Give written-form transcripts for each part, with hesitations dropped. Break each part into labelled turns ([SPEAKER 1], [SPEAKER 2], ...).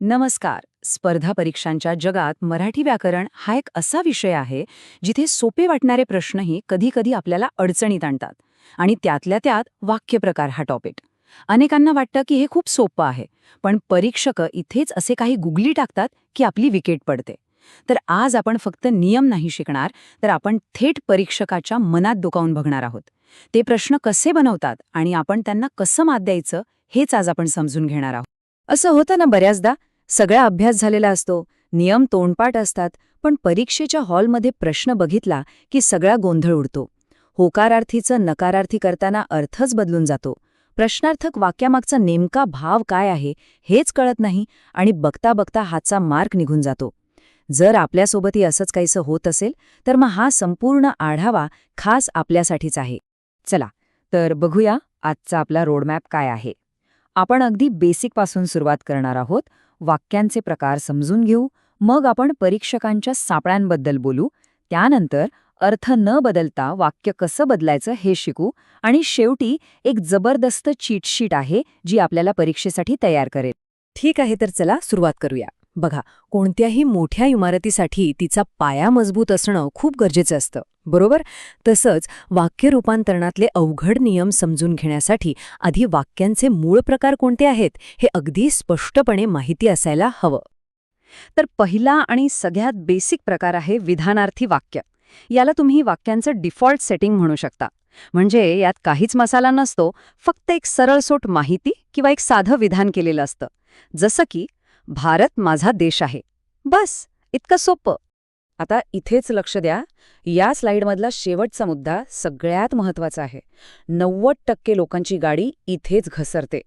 [SPEAKER 1] नमस्कार. स्पर्धा परीक्षांच्या जगात मराठी व्याकरण हा एक असा विषय आहे जिथे सोपे वाटणारे प्रश्नही कधी-कधी आपल्याला अडचणीत आणतात. आणि त्यातल्या त्यात वाक्यप्रकार हा टॉपिक. अनेकांना वाटतं की हे खूप सोपं आहे, पण परीक्षक इथेच असे काही गुगली टाकतात की आपली विकेट पडते. तर आज आपण फक्त नियम नाही शिकणार, तर आपण थेट परीक्षकाच्या मनात डोकावून बघणार आहोत. ते प्रश्न कसे बनवतात आणि आपण त्यांना कसं मात द्यायचं हेच आज आपण समजून घेणार आहोत. असं होतं ना बऱ्याचदा, सगळा अभ्यास झालेला असतो, नियम तोंडपाठ असतात, पण परीक्षेच्या हॉलमध्ये प्रश्न बघितला की सगळा गोंधळ उडतो. होकारार्थीचं नकारार्थी करताना अर्थच बदलून जातो. प्रश्नार्थक वाक्यामागचा नेमका भाव काय आहे हेच कळत नाही आणि बघता बघता हातचा मार्क निघून जातो. जर आपल्यासोबतही असंच काहीसं होत असेल तर मग हा संपूर्ण आढावा खास आपल्यासाठीच आहे. चला तर बघूया आजचा आपला रोडमॅप काय आहे. आपण अगदी बेसिकपासून सुरुवात करणार आहोत. वाक्यांचे प्रकार समजून घेऊ, मग आपण परीक्षकांच्या सापळ्यांबद्दल बोलू, त्यानंतर अर्थ न बदलता वाक्य कसं बदलायचं हे शिकू आणि शेवटी एक जबरदस्त चीटशीट आहे जी आपल्याला परीक्षेसाठी तयार करेल. ठीक आहे, तर चला सुरुवात करूया. बघा, कोणत्याही मोठ्या इमारतीसाठी तिचा पाया मजबूत असणं खूप गरजेचं असतं, बरोबर? तसंच वाक्य रूपांतरणातले अवघड नियम समजून घेण्यासाठी आधी वाक्यांचे मूळ प्रकार कोणते आहेत हे अगदी स्पष्टपणे माहिती असायला हवं. तर पहिला आणि सगळ्यात बेसिक प्रकार आहे विधानार्थी वाक्य. याला तुम्ही वाक्यांचं डिफॉल्ट सेटिंग म्हणू शकता. म्हणजे यात काहीच मसाला नसतो, फक्त एक सरळसोट माहिती किंवा एक साधं विधान केलेलं असतं. जसं की भारत माझा देश आहे. बस, इतकं सोपं. आता इथेच लक्ष द्या, या स्लाइडमधला शेवटचा मुद्दा सगळ्यात महत्वाचा आहे. 90% लोकांची गाडी इथेच घसरते.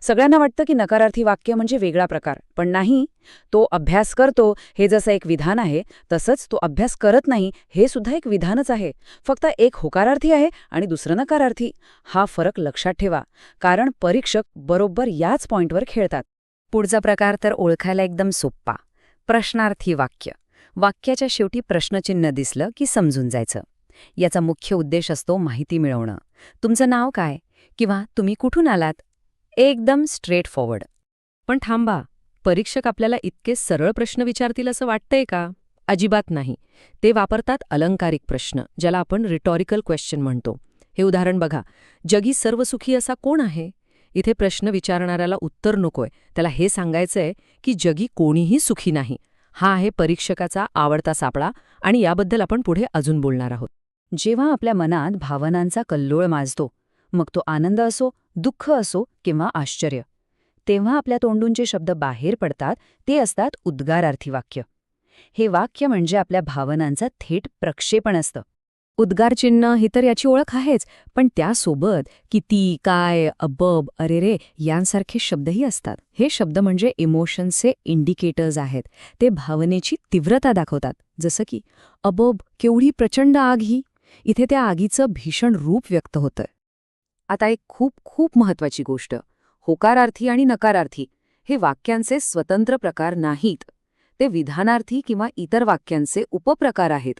[SPEAKER 1] सगळ्यांना वाटतं की नकारार्थी वाक्य म्हणजे वेगळा प्रकार, पण नाही. तो अभ्यास करतो हे जसं एक विधान आहे, तसंच तो अभ्यास करत नाही हे सुद्धा एक विधानच आहे. फक्त एक होकारार्थी आहे आणि दुसरं नकारार्थी. हा फरक लक्षात ठेवा, कारण परीक्षक बरोबर याच पॉइंटवर खेळतात. पुढचा प्रकार तर ओळखायला एकदम सोप्पा, प्रश्नार्थी वाक्य. वाक्याच्या शेवटी प्रश्नचिन्ह दिसलं की समजून जायचं. याचा मुख्य उद्देश असतो माहिती मिळवणं. तुमचं नाव काय किंवा तुम्ही कुठून आलात, एकदम स्ट्रेट फॉरवर्ड.
[SPEAKER 2] पण थांबा, परीक्षक आपल्याला इतके सरळ प्रश्न विचारतील असं वाटतंय का? अजिबात नाही. ते वापरतात अलंकारिक प्रश्न, ज्याला आपण रिटॉरिकल क्वेश्चन म्हणतो. हे उदाहरण बघा, जगी सर्वसुखी असा कोण आहे? इथे प्रश्न विचारणाऱ्याला उत्तर नकोय, त्याला हे सांगायचंय की जगी कोणीही सुखी नाही. हा आहे परीक्षकाचा आवडता सापळा आणि याबद्दल आपण पुढे अजून बोलणार आहोत.
[SPEAKER 1] जेव्हा आपल्या मनात भावनांचा कल्लोळ माजतो, मग तो आनंद असो, दुःख असो किंवा आश्चर्य, तेव्हा आपल्या तोंडूनचे शब्द बाहेर पडतात, ते असतात उद्गारार्थी वाक्य. हे वाक्य म्हणजे आपल्या भावनांचं थेट प्रक्षेपण असतं. उद्गारचिन्ह ही तर याची ओळख आहेच, पण त्यासोबत किती, काय, अबब, अरेरे यांसारखे शब्दही असतात. हे शब्द म्हणजे इमोशन्सचे इंडिकेटर्स आहेत. ते भावनेची तीव्रता दाखवतात. जसं की अबब, केवढी प्रचंड आग ही. इथे त्या आगीचं भीषण रूप व्यक्त होतंय. आता एक खूप खूप महत्वाची गोष्ट, होकारार्थी आणि नकारार्थी हे वाक्यांचे स्वतंत्र प्रकार नाहीत. ते विधानार्थी किंवा इतर वाक्यांचे उपप्रकार आहेत.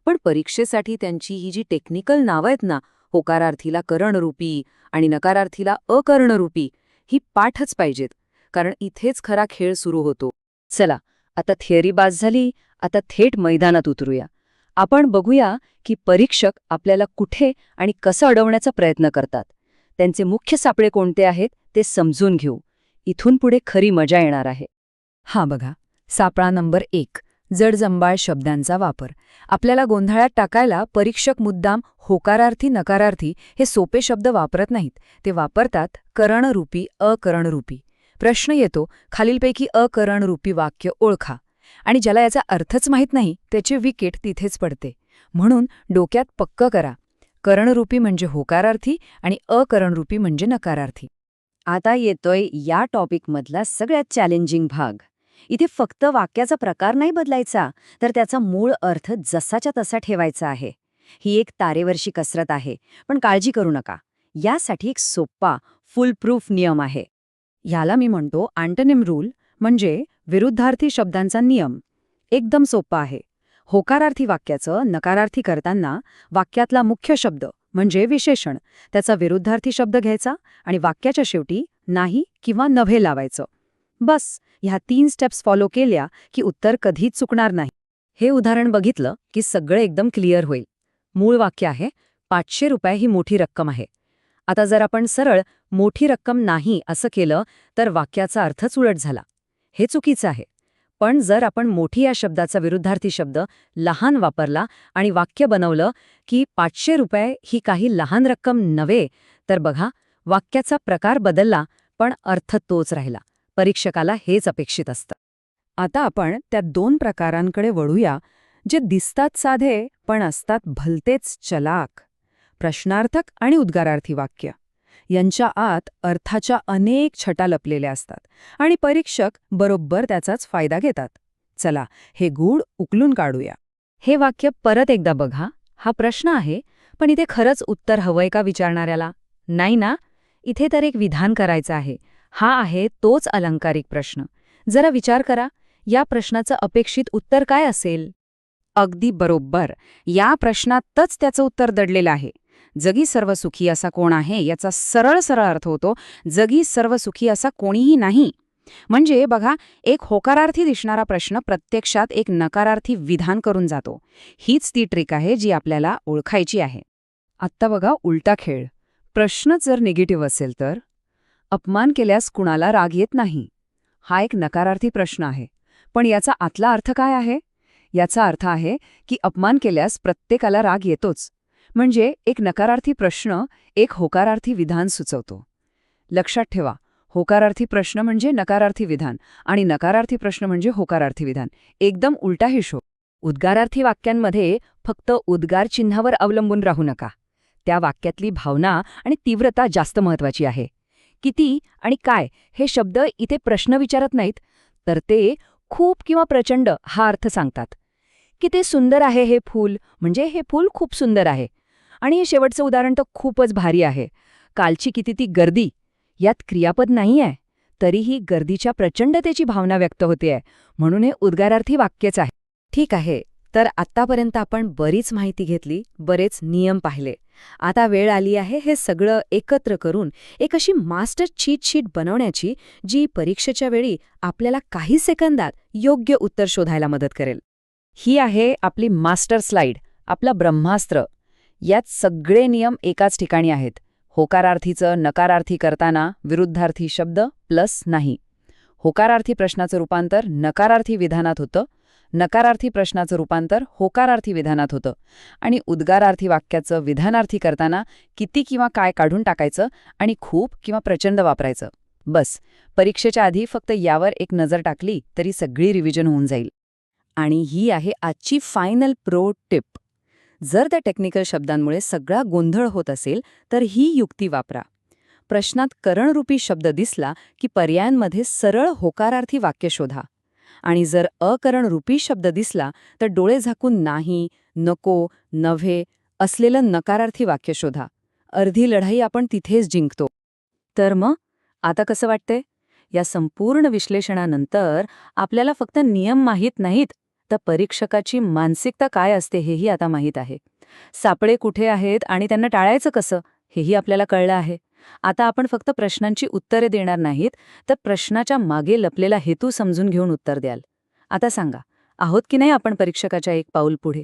[SPEAKER 1] पण परीक्षेसाठी त्यांची ही जी टेक्निकल नावं आहेत ना, होकारार्थीला करणरूपी आणि नकारार्थीला अकर्णरूपी, ही पाठच पाहिजेत, कारण इथेच खरा खेळ सुरू होतो. चला, आता थिअरी बाज झाली, आता थेट मैदानात उतरूया. आपण बघूया की परीक्षक आपल्याला कुठे आणि कसं अडवण्याचा प्रयत्न करतात. त्यांचे मुख्य सापळे कोणते आहेत ते समजून घेऊ. इथून पुढे खरी मजा येणार आहे. हा बघा, सापळा नंबर 1, जडजंबाळ शब्दांचा वापर. आपल्याला गोंधळात टाकायला परीक्षक मुद्दाम होकारार्थी नकारार्थी हे सोपे शब्द वापरत नाहीत. ते वापरतात करणरूपी अकरणरूपी. प्रश्न येतो, खालीलपैकी अकरणरूपी वाक्य ओळखा. आणि ज्याला याचा अर्थच माहीत नाही त्याची विकेट तिथेच पडते. म्हणून डोक्यात पक्क करा, करणरूपी म्हणजे होकारार्थी आणि अकरणरूपी म्हणजे नकारार्थी. आता येतोय या टॉपिकमधला सगळ्यात चॅलेंजिंग भाग. इथे फक्त वाक्याचा प्रकार नाही बदलायचा, तर त्याचा मूळ अर्थ जसाच्या तसा ठेवायचा आहे. ही एक तारेवरची कसरत आहे, पण काळजी करू नका. यासाठी एक सोप्पा फुल प्रूफ नियम आहे. ह्याला मी म्हणतो अँटोनिम रूल, म्हणजे विरुद्धार्थी शब्दांचा नियम. एकदम सोपा आहे. होकारार्थी वाक्याचं नकारार्थी करताना वाक्यातला मुख्य शब्द म्हणजे विशेषण, त्याचा विरुद्धार्थी शब्द घ्यायचा आणि वाक्याच्या शेवटी नाही किंवा नव्हे लावायचं. बस, ह्या 3 स्टेप्स फॉलो केल्या की उत्तर कधीच चुकणार नाही. हे उदाहरण बघितलं की सगळं एकदम क्लिअर होईल. मूळ वाक्य आहे, 500 रुपये ही मोठी रक्कम आहे. आता जर आपण सरळ मोठी रक्कम नाही असं केलं तर वाक्याचा अर्थच उलट झाला. हे चुकीचं आहे. पण जर आपण मोठी या शब्दाचा विरुद्धार्थी शब्द लहान वापरला आणि वाक्य बनवलं की 500 रुपये ही काही लहान रक्कम नव्हे, तर बघा, वाक्याचा प्रकार बदलला पण अर्थ तोच राहिला. परीक्षकाला हेच अपेक्षित असतं. आता आपण त्या 2 प्रकारांकडे वळूया, जे दिसतात साधे पण असतात भलतेच चलाक. प्रश्नार्थक आणि उद्गारार्थी वाक्य यांच्या आत अर्थाच्या अनेक छटा लपलेल्या असतात आणि परीक्षक बरोबर त्याचाच फायदा घेतात. चला, हे गूढ उकलून काढूया. हे वाक्य परत एकदा बघा. हा प्रश्न आहे, पण इथे खरंच उत्तर हवंय का विचारणाऱ्याला? नाही ना. इथे तर एक विधान करायचं आहे. हा आहे तोच अलंकारिक प्रश्न. जरा विचार करा, या प्रश्नाचं अपेक्षित उत्तर काय असेल? अगदी बरोबर. या प्रश्नातच त्याचं उत्तर दडलेलं आहे. जगी सर्व सुखी असा कोण आहे याचा सरळ सरळ अर्थ होतो, जगी सर्व सुखी असा कोणीही नाही. म्हणजे बघा, एक होकारार्थी दिसणारा प्रश्न प्रत्यक्षात एक नकारार्थी विधान करून जातो. हीच ती ट्रिक आहे जी आपल्याला ओळखायची आहे. आत्ता बघा उलटा खेळ. प्रश्नच जर निगेटिव्ह असेल तर अपमान केल्यास कुणाला राग येत नाही. हा एक नकारार्थी प्रश्न आहे. पण याचा आतला अर्थ काय आहे? याचा अर्थ आहे की अपमान केल्यास प्रत्येकाला राग येतोच. म्हणजे एक नकारार्थी प्रश्न एक होकारार्थी विधान सुचवतो. लक्षात ठेवा, होकारार्थी प्रश्न म्हणजे नकारार्थी विधान आणि नकारार्थी प्रश्न म्हणजे होकारार्थी विधान. एकदम उलटा हिशोब. उद्गारार्थी वाक्यांमध्ये फक्त उद्गार चिन्हावर अवलंबून राहू नका. त्या वाक्यातली भावना आणि तीव्रता जास्त महत्वाची आहे. किती आणि काय हे शब्द इथे प्रश्न विचारत नाहीत, तर ते खूप किंवा प्रचंड हा अर्थ सांगतात. किती सुंदर आहे हे फूल म्हणजे हे फूल खूप सुंदर आहे. आणि हे शेवटचं उदाहरण तर खूपच भारी आहे. कालची किती ती गर्दी, यात क्रियापद नाही आहे, तरीही गर्दीच्या प्रचंडतेची भावना व्यक्त होतेय, म्हणून हे उद्गारार्थी वाक्यच आहे. ठीक आहे, तर आत्तापर्यंत आपण बरीच माहिती घेतली, बरेच नियम पाहिले. आता वेळ आली आहे हे सगळं एकत्र करून एक अशी मास्टर चीट शीट बनवण्याची, जी परीक्षेच्या वेळी आपल्याला काही सेकंदात योग्य उत्तर शोधायला मदत करेल. ही आहे आपली मास्टर स्लाइड, आपला ब्रह्मास्त्र. यात सगळे नियम एकाच ठिकाणी आहेत. होकारार्थीचं नकारार्थी करताना विरुद्धार्थी शब्द प्लस नाही. होकारार्थी प्रश्नाचं रूपांतर नकारार्थी विधानात होतं, नकारार्थी प्रश्नाचं रूपांतर होकारार्थी विधानात होतं आणि उद्गारार्थी वाक्याचं विधानार्थी करताना किती किंवा काय काढून टाकायचं आणि खूप किंवा प्रचंड वापरायचं. बस, परीक्षेच्या आधी फक्त यावर एक नजर टाकली तरी सगळी रिव्हिजन होऊन जाईल. आणि ही आहे आजची फायनल प्रो टिप. जर त्या टेक्निकल शब्दांमुळे सगळा गोंधळ होत असेल तर ही युक्ती वापरा. प्रश्नात करणरूपी शब्द दिसला की पर्यायांमध्ये सरळ होकारार्थी वाक्य शोधा. आणि जर अकरणरूपी शब्द दिसला तर डोळे झाकून नाही, नको, नव्हे असलेलं नकारार्थी वाक्य शोधा. अर्धी लढाई आपण तिथेच जिंकतो. तर मग आता कसं वाटतंय? या संपूर्ण विश्लेषणानंतर आपल्याला फक्त नियम माहीत नाहीत, तर परीक्षकाची मानसिकता काय असते हेही आता माहीत आहे. सापळे कुठे आहेत आणि त्यांना टाळायचं कसं हेही आपल्याला कळलं आहे. आता आपण फक्त प्रश्नांची उत्तरे देणार नाहीत, तर प्रश्नाच्या मागे लपलेला हेतू समजून घेऊन उत्तर द्याल. आता सांगा, आहोत की नाही आपण परीक्षकाच्या एक पाऊल पुढे?